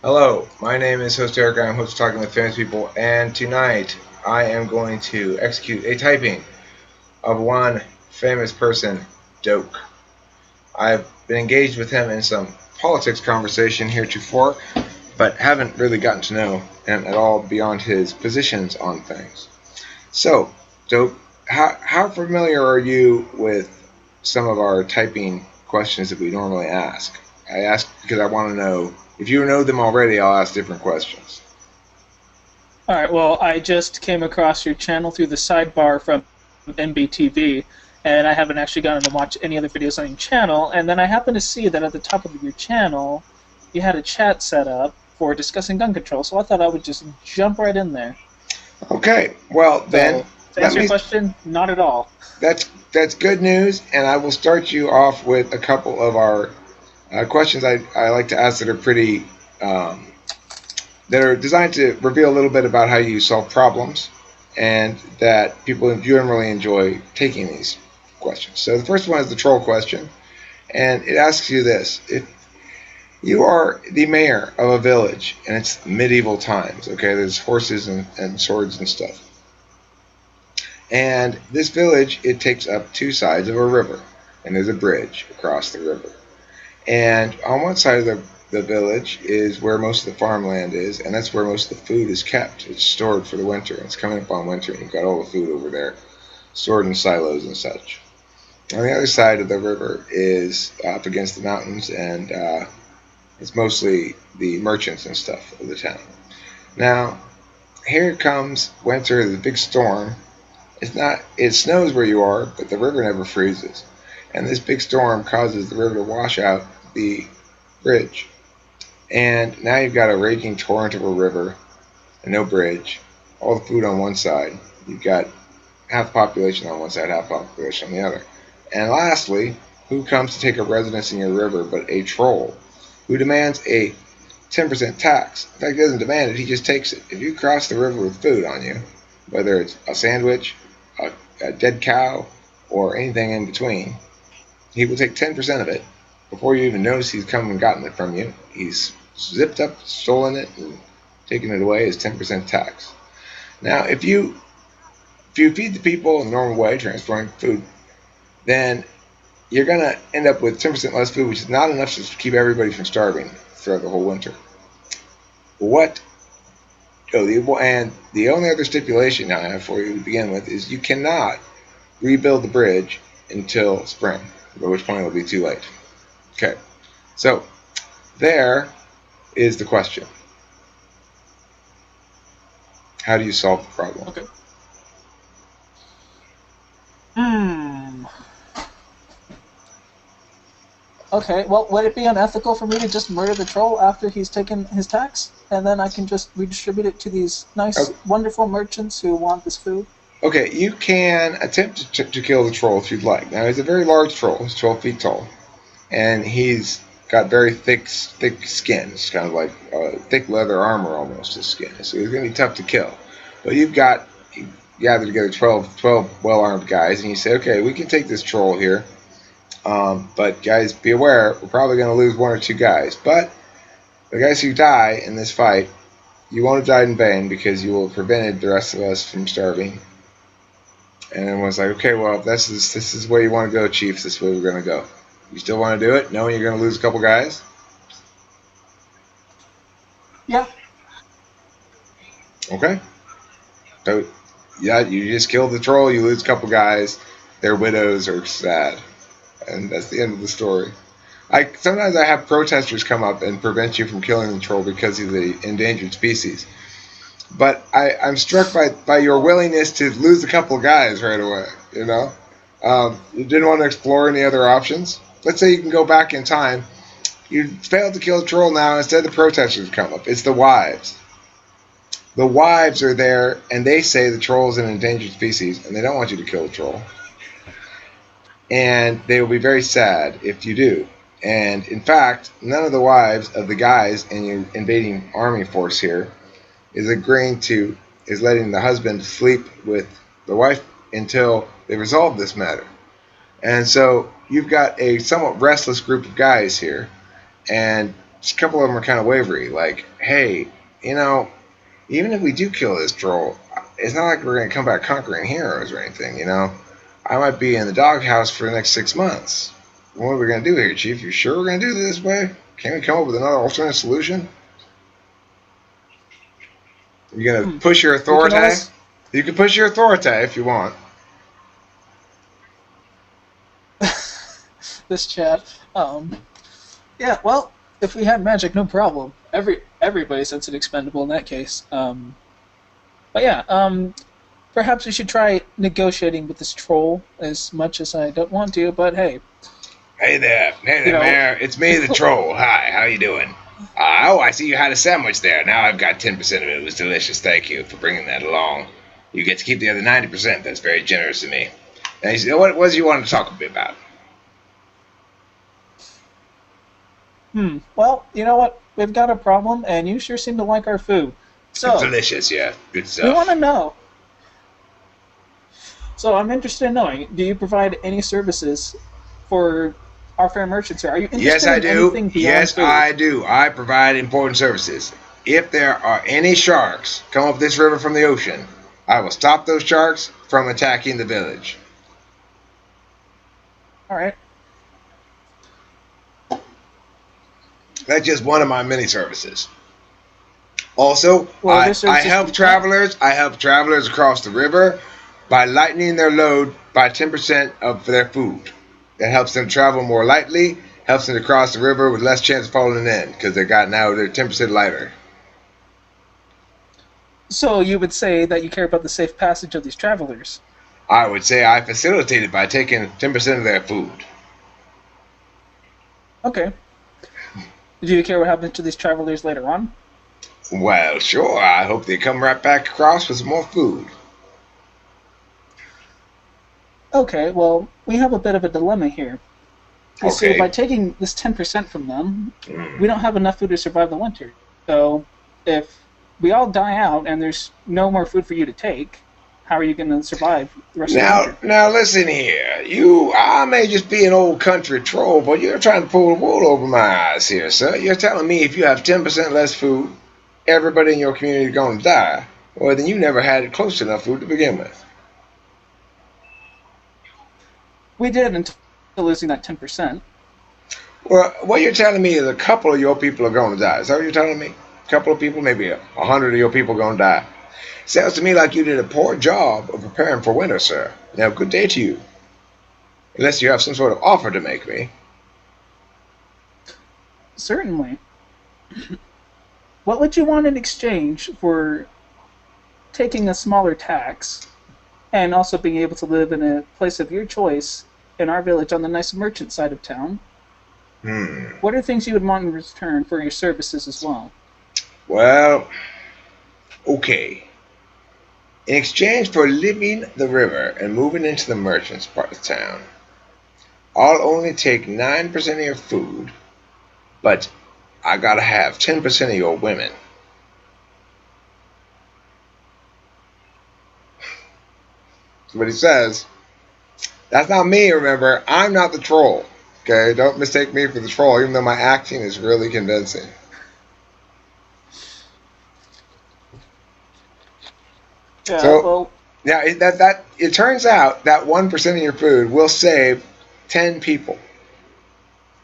Hello, my name is Host Eric. I'm host of Talking with Famous People, and tonight I am going to execute a typing of one famous person, Doak. I've been engaged with him in some politics conversation heretofore, but haven't really gotten to know him at all beyond his positions on things. So, Doak, how familiar are you with some of our typing questions that we normally ask? I ask because I want to know if you know them already. I'll ask different questions. All right, well, I just came across your channel through the sidebar from MBTV, and I haven't actually gotten to watch any other videos on your channel. And then I happened to see that at the top of your channel, you had a chat set up for discussing gun control. So I thought I would just jump right in there. Okay, well then So to let answer your me. question, not at all. That's good news, and I will start you off with a couple of our questions I like to ask that are pretty um, that are designed to reveal a little bit about how you solve problems, and that people generally enjoy taking these questions. So the first one is the troll question, and it asks you this: if you are the mayor of a village and it's medieval times, okay, there's horses and swords and stuff. And this village, it takes up two sides of a river, and there's a bridge across the river. And on one side of the village is where most of the farmland is, and that's where most of the food is kept. It's stored for the winter. It's coming up on winter, and you've got all the food over there, stored in silos and such. On the other side of the river is up against the mountains, and it's mostly the merchants and stuff of the town. Now, here comes winter, the big storm. It's not. It snows where you are, but the river never freezes. And this big storm causes the river to wash out the bridge. And now you've got a raging torrent of a river and no bridge. All the food on one side. You've got half the population on one side, half the population on the other. And lastly, who comes to take up residence in your river but a troll who demands a 10% tax? In fact, he doesn't demand it, he just takes it. If you cross the river with food on you, whether it's a sandwich, a dead cow, or anything in between, he will take 10% of it before you even notice he's come and gotten it from you. He's zipped up, stolen it, and taken it away as 10% tax. Now, if you feed the people in the normal way, transporting food, then you're going to end up with 10% less food, which is not enough to keep everybody from starving throughout the whole winter. What and the only other stipulation I have for you to begin with is you cannot rebuild the bridge until spring, at which point it'll be too late. Okay, so there is the question. How do you solve the problem? Okay. Hmm. Okay, well, would it be unethical for me to just murder the troll after he's taken his tax? And then I can just redistribute it to these nice, wonderful merchants who want this food? Okay, you can attempt to kill the troll if you'd like. Now, he's a very large troll. He's 12 feet tall. And he's got very thick skin. It's kind of like thick leather armor almost, his skin. So he's going to be tough to kill. But you gather together 12 well-armed guys, and you say, okay, we can take this troll here. But guys, be aware, we're probably going to lose one or two guys. But the guys who die in this fight, you won't have died in vain because you will have prevented the rest of us from starving. And everyone's like, okay, well, if this is where you want to go, Chief. This is where we're going to go. You still want to do it, knowing you're going to lose a couple guys? Yeah. Okay. So, yeah, you just killed the troll. You lose a couple guys. Their widows are sad, and that's the end of the story. Sometimes I have protesters come up and prevent you from killing the troll because he's an endangered species. But I'm struck by your willingness to lose a couple guys right away. You didn't want to explore any other options. Let's say you can go back in time. You failed to kill the troll now. Instead, the protesters come up. It's the wives. The wives are there, and they say the troll is an endangered species, and they don't want you to kill the troll. And they will be very sad if you do. And in fact, none of the wives of the guys in your invading army force here is letting the husband sleep with the wife until they resolve this matter. And so you've got a somewhat restless group of guys here, and just a couple of them are kind of wavery. Like, hey, you know, even if we do kill this troll, it's not like we're going to come back conquering heroes or anything, you know? I might be in the doghouse for the next 6 months. What are we going to do here, Chief? You sure we're going to do it this way? Can't we come up with another alternate solution? You're going to push your authority? You can push your authority if you want. This chat. Yeah, well, if we had magic, no problem. Everybody says it's expendable in that case. But yeah, perhaps we should try negotiating with this troll, as much as I don't want to, but hey. Hey there, Mayor. It's me, the troll. Hi, how you doing? Oh, I see you had a sandwich there. Now I've got 10% of it. It was delicious. Thank you for bringing that along. You get to keep the other 90%. That's very generous of me. Now, you see, what do you want to talk a bit about? Well, you know what? We've got a problem, and you sure seem to like our food. So, it's delicious, yeah. Good stuff. We want to know. So I'm interested in knowing, do you provide any services for our fair merchants here? Are you interested in anything beyond food? I do. I provide important services. If there are any sharks come up this river from the ocean, I will stop those sharks from attacking the village. All right. That's just one of my many services. Also, I help travelers. I help travelers across the river by lightening their load by 10% of their food. That helps them travel more lightly, helps them to cross the river with less chance of falling in because they're 10% lighter. So you would say that you care about the safe passage of these travelers? I would say I facilitate it by taking 10% of their food. Okay. Do you care what happens to these travelers later on? Well, sure. I hope they come right back across with some more food. Okay, well, we have a bit of a dilemma here. You see, by taking this 10% from them, we don't have enough food to survive the winter. So, if we all die out and there's no more food for you to take, how are you going to survive the rest of the winter? Now, listen here. I may just be an old country troll, but you're trying to pull the wool over my eyes here, sir. You're telling me if you have 10% less food, everybody in your community is going to die. Well, then you never had close enough food to begin with. We did until losing that 10%. Well, what you're telling me is a couple of your people are going to die. Is that what you're telling me? A couple of people, maybe 100 of your people are going to die. Sounds to me like you did a poor job of preparing for winter, sir. Now, good day to you. Unless you have some sort of offer to make me. Certainly. What would you want in exchange for taking a smaller tax and also being able to live in a place of your choice in our village on the nice merchant side of town? What are things you would want in return for your services as well? Well, okay. In exchange for leaving the river and moving into the merchant's part of town, I'll only take 9% of your food, but I gotta have 10% of your women. That's what he says. That's not me, remember. I'm not the troll. Okay, don't mistake me for the troll, even though my acting is really convincing. Yeah, so, yeah, it turns out that 1% of your food will save 10 people,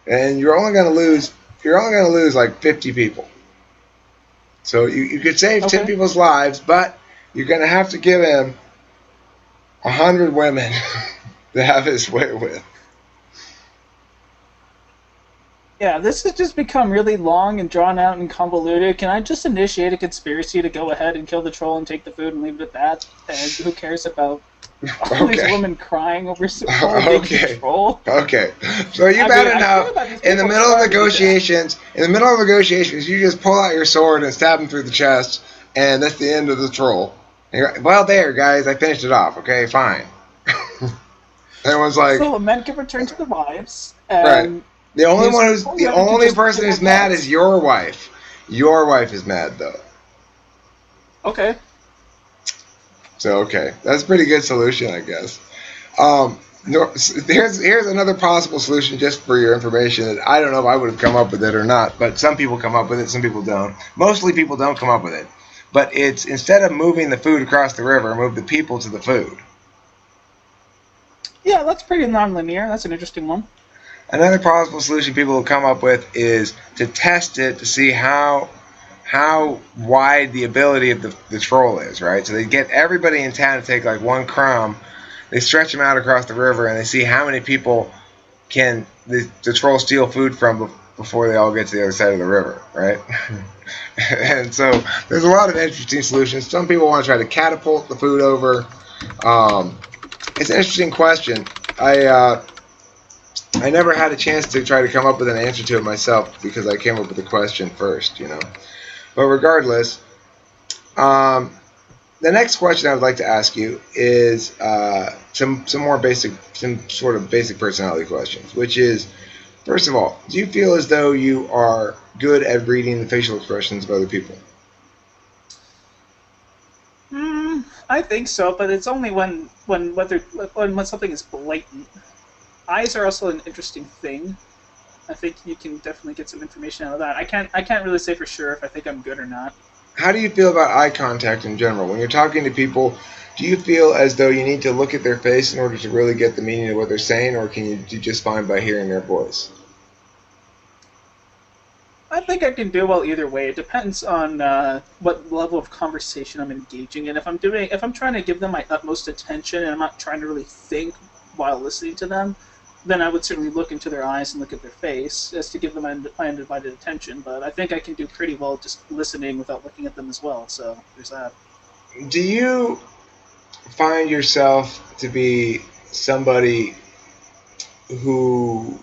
and you're only going to lose like 50 people. So you could save 10 people's lives, but you're going to have to give him 100 women to have his way with. Yeah, this has just become really long and drawn out and convoluted. Can I just initiate a conspiracy to go ahead and kill the troll and take the food and leave it at that? And who cares about all these women crying over the troll? Okay. So you better know, in the middle of negotiations, you just pull out your sword and stab him through the chest, and that's the end of the troll. Well, there, guys, I finished it off. Okay, fine. Everyone's like, so the men can return to their wives, and right. The only person who's mad is your wife. Your wife is mad though. Okay. So that's a pretty good solution, I guess. No, here's another possible solution just for your information that I don't know if I would have come up with it or not, but some people come up with it, some people don't. Mostly people don't come up with it. But it's instead of moving the food across the river, move the people to the food. Yeah, that's pretty non-linear. That's an interesting one. Another possible solution people will come up with is to test it to see how wide the ability of the troll is, right? So they get everybody in town to take like one crumb, they stretch them out across the river, and they see how many people can the troll steal food from before they all get to the other side of the river, right? And so there's a lot of interesting solutions. Some people want to try to catapult the food over. Um, it's an interesting question. I never had a chance to try to come up with an answer to it myself because I came up with the question first, you know. But regardless, um, the next question I would like to ask you is some more basic, some sort of basic personality questions, which is, first of all, do you feel as though you are good at reading the facial expressions of other people? I think so, but it's only when something is blatant. Eyes are also an interesting thing. I think you can definitely get some information out of that. I can't really say for sure if I think I'm good or not. How do you feel about eye contact in general? When you're talking to people, do you feel as though you need to look at their face in order to really get the meaning of what they're saying, or can you do just fine by hearing their voice? I think I can do well either way. It depends on what level of conversation I'm engaging in. If I'm trying to give them my utmost attention and I'm not trying to really think while listening to them, then I would certainly look into their eyes and look at their face as to give them my undivided attention. But I think I can do pretty well just listening without looking at them as well. So there's that. Do you find yourself to be somebody who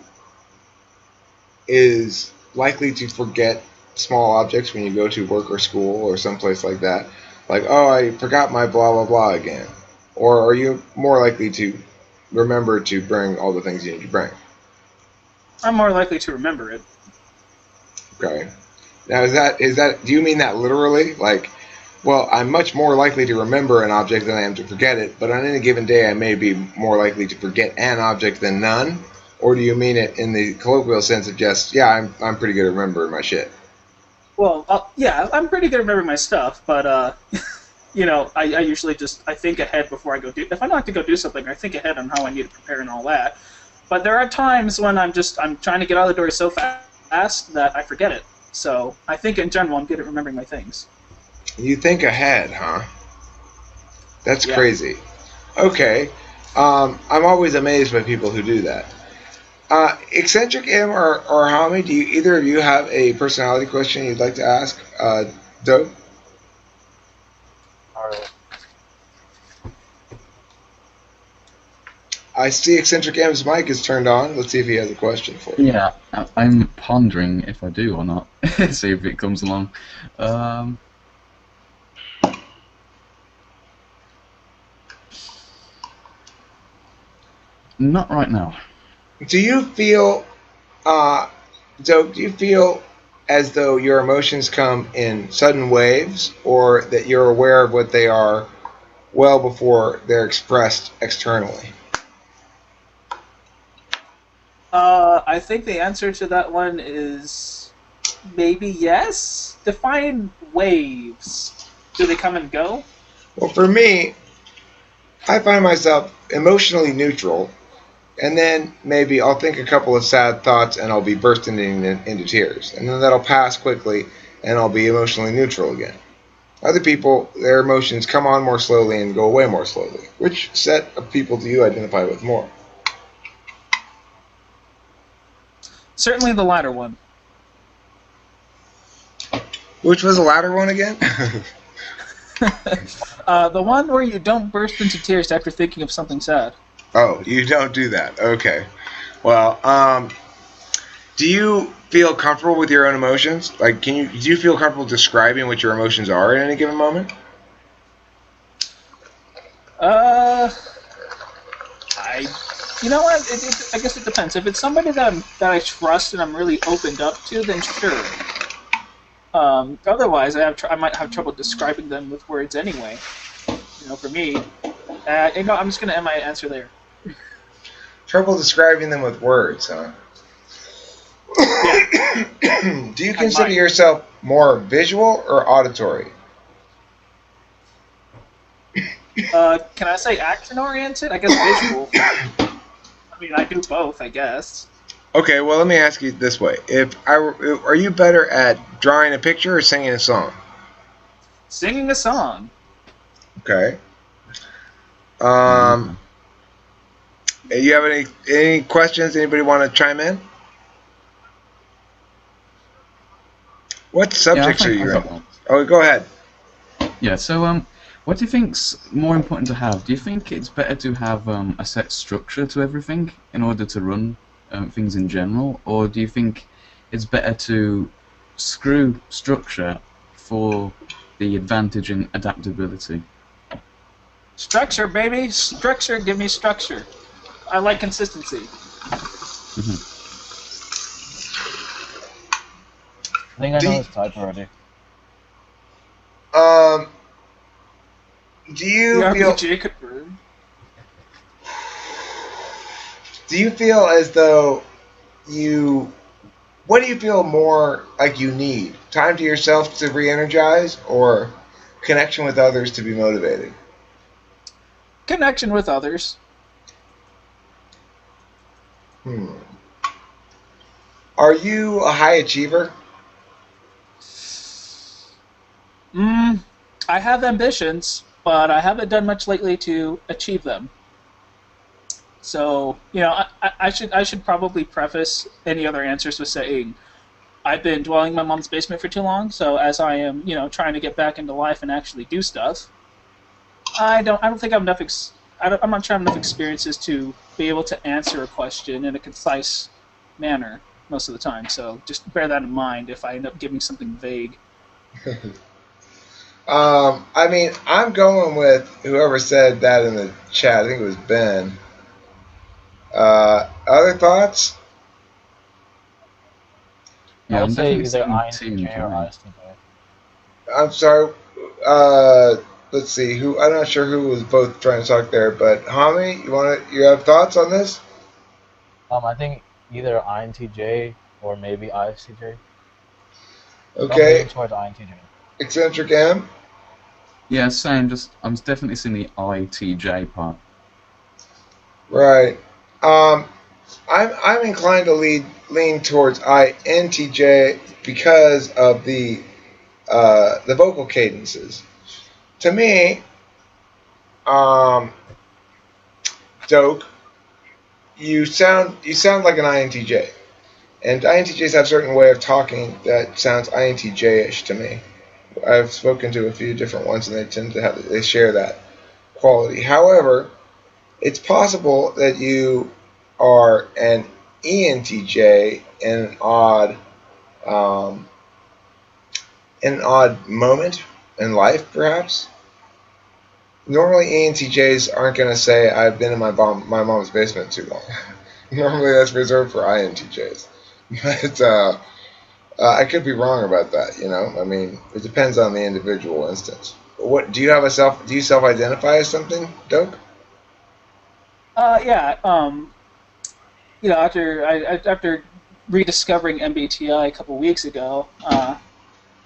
is likely to forget small objects when you go to work or school or someplace like that? Like, oh, I forgot my blah blah blah again. Or are you more likely to remember to bring all the things you need to bring? I'm more likely to remember it. Okay. Now, is that do you mean that literally? Like, well, I'm much more likely to remember an object than I am to forget it, but on any given day, I may be more likely to forget an object than none. Or do you mean it in the colloquial sense of just, yeah, I'm pretty good at remembering my shit? Well, yeah, I'm pretty good at remembering my stuff, but I usually just I think ahead before I go do. If I don't have to go do something, I think ahead on how I need to prepare and all that. But there are times when I'm trying to get out of the door so fast that I forget it. So I think in general I'm good at remembering my things. You think ahead, huh? That's Yeah. crazy. Okay. I'm always amazed by people who do that. Eccentric M or Hami, do you either of you have a personality question you'd like to ask? Dope? Alright. I see Eccentric M's mic is turned on. Let's see if he has a question for you. Yeah, I'm pondering if I do or not. See if it comes along. Um, Not right now. Do you feel, uh, Dope, do you feel as though your emotions come in sudden waves or that you're aware of what they are well before they're expressed externally? I think the answer to that one is maybe yes. Define waves. Do they come and go? Well, for me, I find myself emotionally neutral, and then maybe I'll think a couple of sad thoughts and I'll be bursting into tears. And then that'll pass quickly and I'll be emotionally neutral again. Other people, their emotions come on more slowly and go away more slowly. Which set of people do you identify with more? Certainly the latter one. Which was the latter one again? The one where you don't burst into tears after thinking of something sad. Oh, you don't do that. Okay. Well, do you feel comfortable with your own emotions? Like, do you feel comfortable describing what your emotions are at any given moment? Uh, I, you know what? I guess it depends. If it's somebody that I trust and I'm really opened up to, then sure. Otherwise, I might have trouble describing them with words anyway. For me, I'm just gonna end my answer there. Trouble describing them with words, huh? Yeah, Do you I consider might. yourself more visual or auditory? Can I say action oriented? I guess visual. I mean, I do both, I guess. Okay, well, let me ask you this way: are you better at drawing a picture or singing a song? Singing a song. Okay. Oh, Um, okay. you have any questions? Anybody want to chime in? What Yeah, I subjects are think I you in? got one. Oh, go ahead. Yeah, so what do you think's more important to have? Do you think it's better to have a set structure to everything in order to run things in general, or do you think it's better to screw structure for the advantage in adaptability? Structure, baby. Structure. Give me structure. I like consistency. Hmm. I think I Do know you, his type already. um do The you feel RPG confirmed. as though you what do you feel more like you need? Time to yourself to re-energize or connection with others to be motivated? Connection with others. Hmm. Are you a high achiever? Mm, I have ambitions, but I haven't done much lately to achieve them. So, I should probably preface any other answers with saying I've been dwelling in my mom's basement for too long. So as I am, trying to get back into life and actually do stuff, I don't think I'm enough. I'm not sure I have enough experiences to be able to answer a question in a concise manner most of the time. So just bear that in mind if I end up giving something vague. I mean, I'm going with whoever said that in the chat. I think it was Ben. Other thoughts? I Yeah, would I'm say definitely either seeing Team INTJ or Giant. ISTJ. I'm sorry. Uh, let's see. Who? I'm not sure who was both trying to talk there, but Hami, you have thoughts on this? I think either INTJ or maybe ISTJ. But I'm Okay. leaning towards INTJ. Eccentric M. Yeah, same. Just I'm definitely seeing the ITJ part. Right. Um, I'm inclined to lean towards INTJ because of the vocal cadences. To me, um, Doak, you sound like an INTJ, and INTJs have a certain way of talking that sounds INTJ-ish to me. I've spoken to a few different ones, and they share that quality. However, it's possible that you are an ENTJ um, in an odd moment in life, perhaps. Normally, ENTJs aren't going to say, "I've been in my mom's basement too long." Normally, that's reserved for INTJs. But I could be wrong about that. I mean, it depends on the individual instance. What do you have a self? Do you self-identify as something, Doak? Yeah. After rediscovering MBTI a couple weeks ago,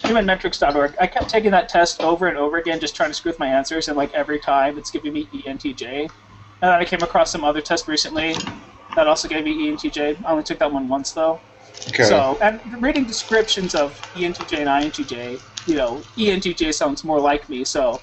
humanmetrics.org, I kept taking that test over and over again, just trying to screw with my answers, and like every time it's giving me ENTJ. And then I came across some other test recently that also gave me ENTJ. I only took that one once though. Okay. So, and reading descriptions of ENTJ and INTJ, ENTJ sounds more like me. So,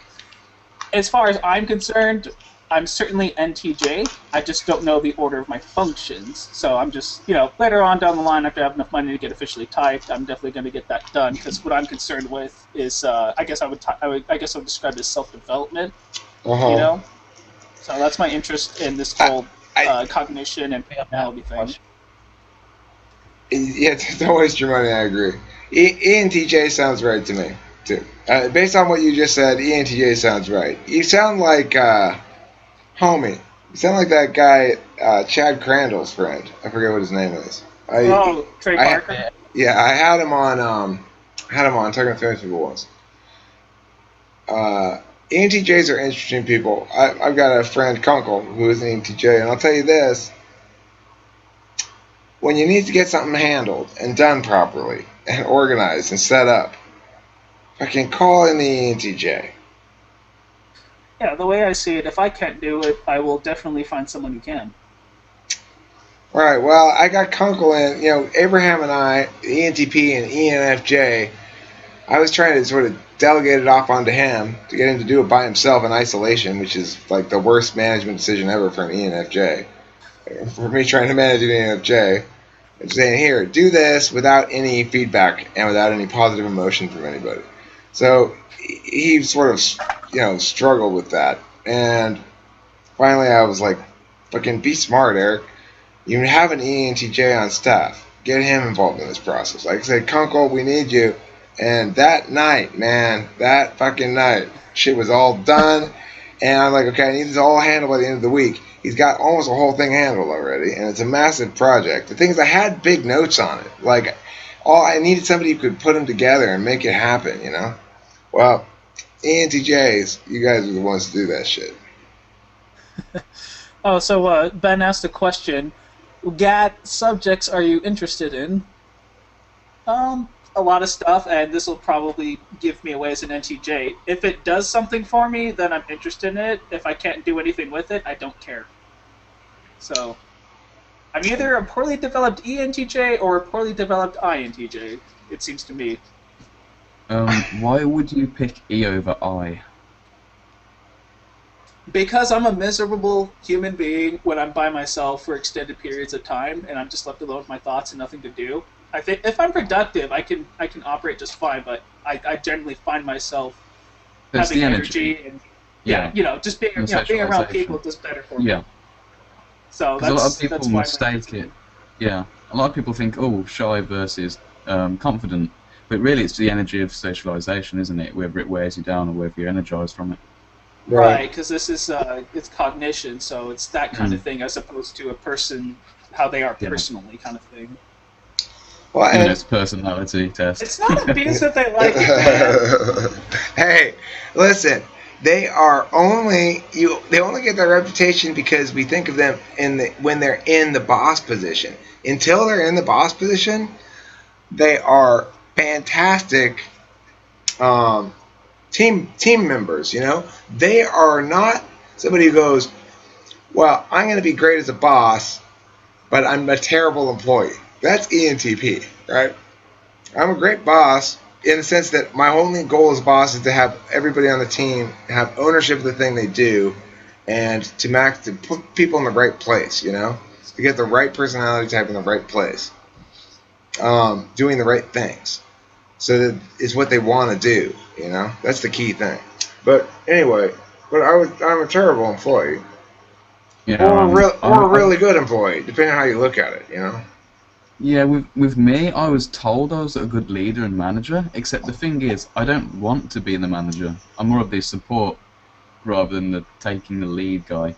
as far as I'm concerned, I'm certainly NTJ. I just don't know the order of my functions. So I'm just, later on down the line, after I have enough money to get officially typed, I'm definitely going to get that done. Because what I'm concerned with is, I guess I would describe it as self-development. Uh You huh. know, so that's my interest in this I, whole I, cognition and I have personality a thing. question. yeah, don't waste your money. I agree. ENTJ sounds right to me too. Based on what you just said, ENTJ sounds right. You sound like homie. You sound like that guy, Chad Crandall's friend. I forget what his name is. Oh, Trey I, Parker. Yeah, yeah, I had him on talking to famous people once. Uh, ENTJs are interesting people. I've got a friend, Kunkel, who is an ENTJ, and I'll tell you this: when you need to get something handled and done properly and organized and set up, fucking call in the ENTJ. Yeah, the way I see it, if I can't do it, I will definitely find someone who can. All right, well, I got Kunkel in, Abraham and I, ENTP and ENFJ, I was trying to sort of delegate it off onto him to get him to do it by himself in isolation, which is like the worst management decision ever for an ENFJ. For me trying to manage an ENFJ, and saying, here, do this without any feedback and without any positive emotion from anybody. So he sort of, struggled with that. And finally I was like, fucking be smart, Eric. You have an ENTJ on staff. Get him involved in this process. Like I said, Kunkel, we need you. And that night, man, that fucking night, shit was all done. And I'm like, okay, I need this all handled by the end of the week. He's got almost the whole thing handled already, and it's a massive project. The thing is, I had big notes on it. Like, I needed somebody who could put them together and make it happen, Well, ENTJs, you guys are the ones to do that shit. Oh, so Ben asked a question. What subjects are you interested in? A lot of stuff, and this will probably give me away as an NTJ. If it does something for me, then I'm interested in it. If I can't do anything with it, I don't care. So, I'm either a poorly developed ENTJ or a poorly developed INTJ, it seems to me. Why would you pick E over I? Because I'm a miserable human being when I'm by myself for extended periods of time, and I'm just left alone with my thoughts and nothing to do. I think if I'm productive, I can operate just fine, but I generally find myself having energy and just being around people is just better for me. Yeah. So a lot of people mistake it. Yeah, a lot of people think, shy versus confident, but really it's the energy of socialization, isn't it? Whether it wears you down or whether you're energized from it. Right, because this is it's cognition, so it's that kind of thing as opposed to a person how they are personally kind of thing. Well, and it's personality test. It's not abuse that they like it, man. Hey, listen. They only get their reputation because we think of them when they're in the boss position. Until they're in the boss position, they are fantastic team members. They are not somebody who goes, well, I'm going to be great as a boss, but I'm a terrible employee. That's ENTP, right? I'm a great boss in the sense that my only goal as a boss is to have everybody on the team have ownership of the thing they do and to put people in the right place, to get the right personality type in the right place, doing the right things. So that is what they want to do, That's the key thing. But anyway, I'm a terrible employee. Or a really good employee, depending on how you look at it, Yeah, with me, I was told I was a good leader and manager, except the thing is, I don't want to be the manager. I'm more of the support rather than the taking the lead guy.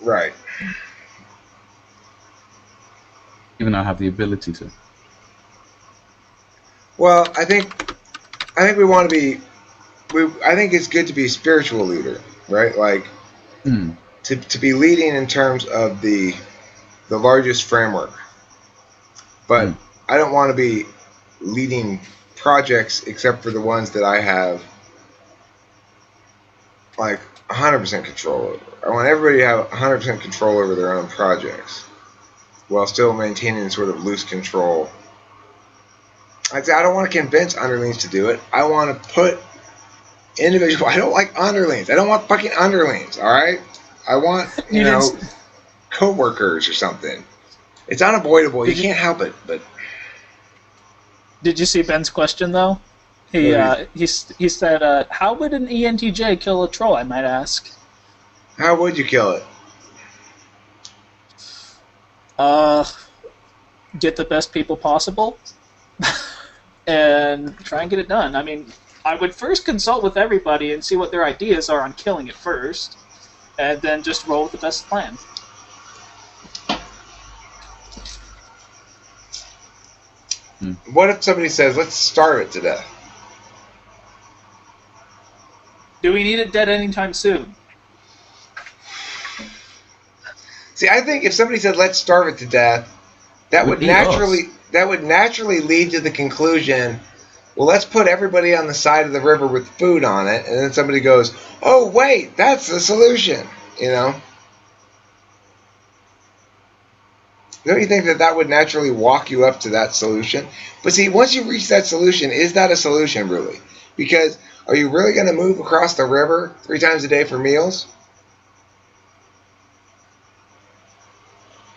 Right. Even though I have the ability to. Well, I think we want to be. I think it's good to be a spiritual leader, right? Like to be leading in terms of the largest framework. But I don't want to be leading projects except for the ones that I have like 100% control over. I want everybody to have 100% control over their own projects while still maintaining sort of loose control. I don't want to convince underlings to do it. I want to put individual. I don't like underlings. I don't want fucking underlings, all right? I want, co-workers or something. It's unavoidable. You can't help it. But did you see Ben's question though? He said, "How would an ENTJ kill a troll?" I might ask. How would you kill it? Get the best people possible, and try and get it done. I mean, I would first consult with everybody and see what their ideas are on killing it first, and then just roll with the best plan. What if somebody says, let's starve it to death? Do we need it dead anytime soon? See, I think if somebody said, let's starve it to death, that would would eat us. naturally lead to the conclusion, well, let's put everybody on the side of the river with food on it, and then somebody goes, oh wait, that's the solution. You know? Don't you think that would naturally walk you up to that solution? But see, once you reach that solution, is that a solution really? Because are you really going to move across the river 3 times a day for meals?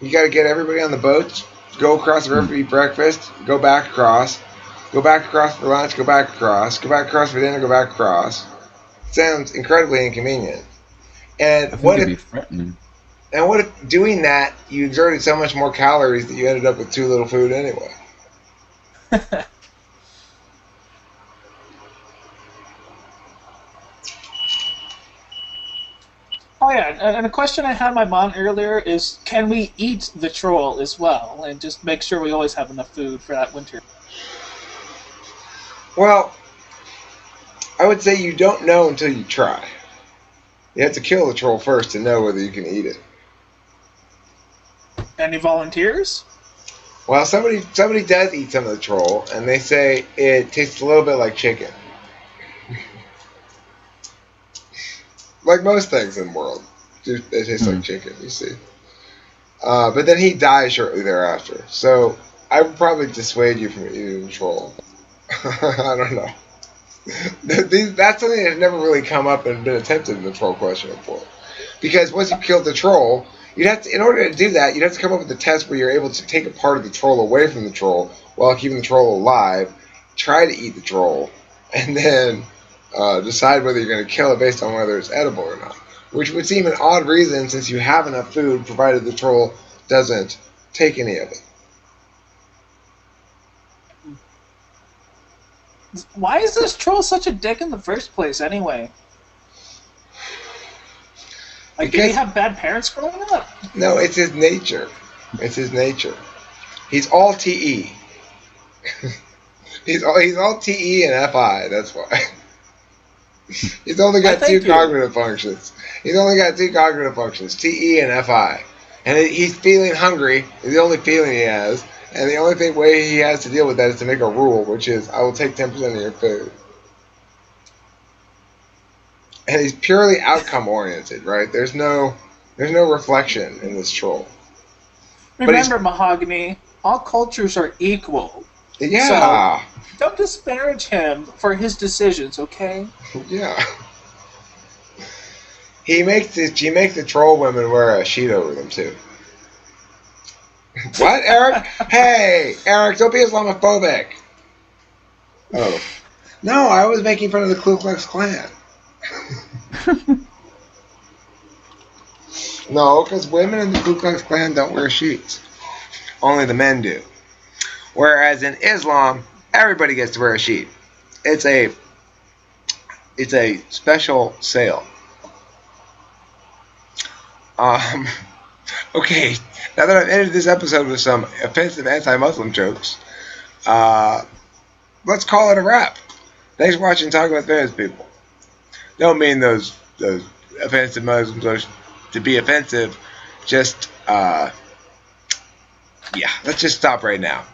You got to get everybody on the boat, go across the river, eat breakfast, go back across for lunch, go back across for dinner, go back across. Sounds incredibly inconvenient. And I think it'd be threatening. And what if doing that, you exerted so much more calories that you ended up with too little food anyway? Oh yeah, and a question I had my mom earlier is, can we eat the troll as well, and just make sure we always have enough food for that winter? Well, I would say you don't know until you try. You have to kill the troll first to know whether you can eat it. Any volunteers? Well, somebody does eat some of the troll, and they say it tastes a little bit like chicken. Like most things in the world, they taste like chicken, you see. But then he dies shortly thereafter. So I would probably dissuade you from eating the troll. I don't know. That's something that's never really come up and been attempted in the troll question before. Because once you killed the troll, you'd have to, in order to do that, you'd have to come up with a test where you're able to take a part of the troll away from the troll while keeping the troll alive, try to eat the troll, and then decide whether you're going to kill it based on whether it's edible or not. Which would seem an odd reason since you have enough food, provided the troll doesn't take any of it. Why is this troll such a dick in the first place, anyway? Like, did he have bad parents growing up? No, it's his nature. It's his nature. He's all TE. he's all TE and FI. That's why. He's only got two cognitive functions. He's only got 2 cognitive functions: TE and FI. And he's feeling hungry. Is the only feeling he has. And the only way he has to deal with that is to make a rule, which is, I will take 10% of your food. And he's purely outcome oriented, right? There's no reflection in this troll. Remember, Mahogany, all cultures are equal. Yeah. So don't disparage him for his decisions, okay? Yeah. He makes the troll women wear a sheet over them too. What, Eric? Hey, Eric, don't be Islamophobic. Oh. No, I was making fun of the Ku Klux Klan. No, because women in the Ku Klux Klan don't wear sheets. Only the men do. Whereas in Islam, everybody gets to wear a sheet. It's a special sale. Okay, now that I've ended this episode with some offensive anti-Muslim jokes, let's call it a wrap. Thanks for watching Talk About Famous People. Don't mean those offensive Muslims to be offensive. Just, yeah, let's just stop right now.